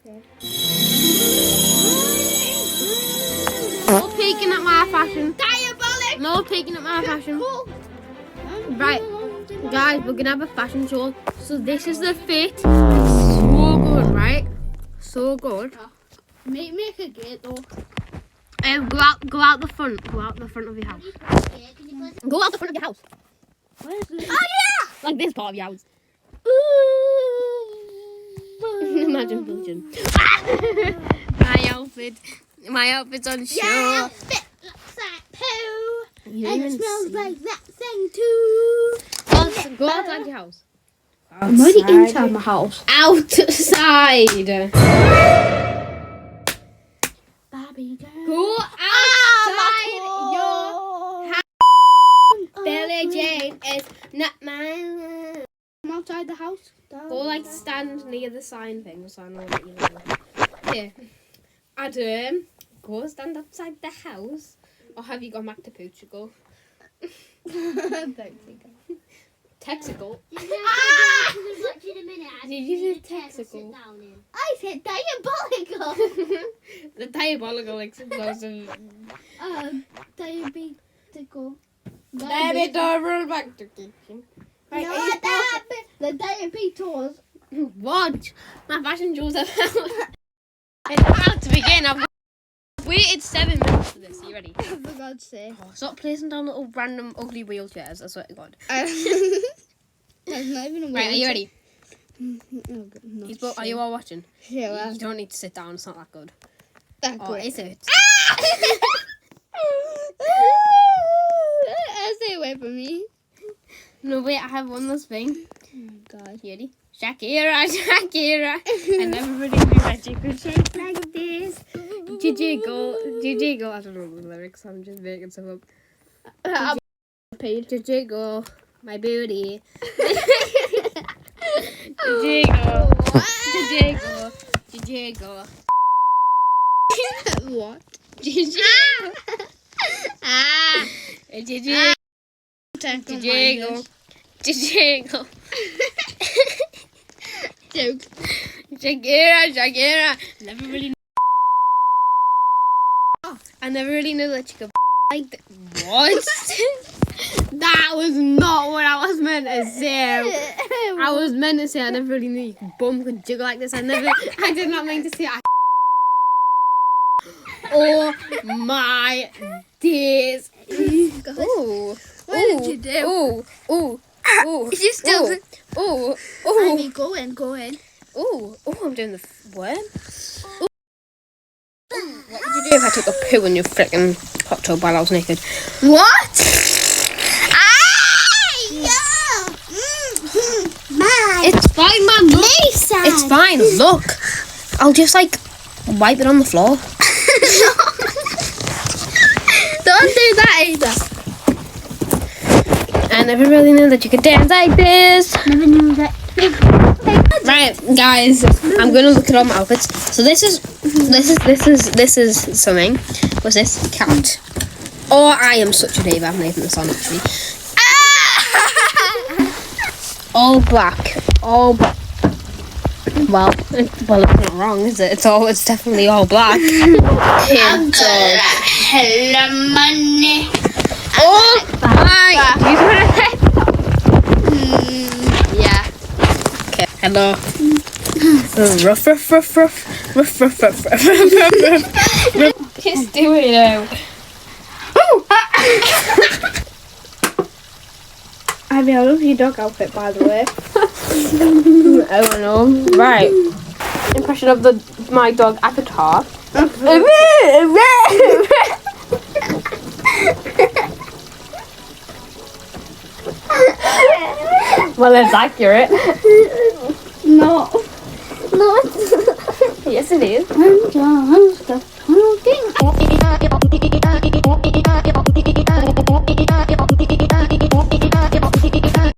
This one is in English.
No peeking at my fashion. Diabolic! No peeking at my fashion. Right, guys, we're gonna have a fashion show. So this is the fit. It's so good, right? So good. Make a gate though. Go out the front. Go out the front of your house. Go out the front of your house. Where is this? Oh yeah! Like this part of your house. Imagine function. My outfit's on show. Yeah, fit looks like poo. You And even it smells see. like that thing too. Go outside your house. I'm already inside my house. Outside. Barbie girl. Go outside your Billie Jane is not mine. I'm outside the house. Go like stand near the sign thing so I know what you're doing. Yeah. Adam, go stand outside the house. Or have you gone back to Portugal? Texical. Did you say Texical? I said diabolical. The diabolical explosive. Diabetical. Baby, don't roll back to kitchen. Right, No, the diabetes. What? My fashion show's about. It's about to begin. I've waited 7 minutes for this. Are you ready? For God's sake. Oh, stop placing down little random ugly wheelchairs. I swear to God. That's not even a Right, are you ready? No, Are you all watching? Yeah, You don't need to sit down. It's not that good. that's Oh, is it? Stay away from me. No, wait. I have one last thing. Oh, God. You ready? Shakira. I never really knew that you could shake like this. Jiggle. I don't know the lyrics. I'm just making some up. I'm paid. Jiggle, my booty. Jiggle. What? Jiggle. Jiggle. Joke. Shakira. I never really knew that you could like that. What? That was not what I was meant to say. I was meant to say I never really knew you could bum could jiggle like this. I did not mean to say Oh my days. Ooh. What did you do? Ooh. You still- Ooh. I mean, go in. Ooh, I'm doing the worm. Ooh. What would you do if I took a poo in your frickin' hot tub while I was naked? What? Yeah. It's fine, man. Look. Lisa. It's fine. Look. I'll just like wipe it on the floor. Don't do that either. I never really knew that you could dance like this. Never knew that. Right, guys, I'm gonna look at all my outfits. So this is something. What's this? Cat. Oh, I am such a diva. I'm leaving this on actually. All black. Well, it's not wrong, is it? It's definitely all black. Hello, money. Oh, hi. Do you want to Yeah. Okay. Hello. Ruff. Just do it now. I mean, I love your dog outfit, by the way. I don't know. Right. Impression of my dog Avatar. Well, it's accurate. No. Yes, it is. I'm just a talking.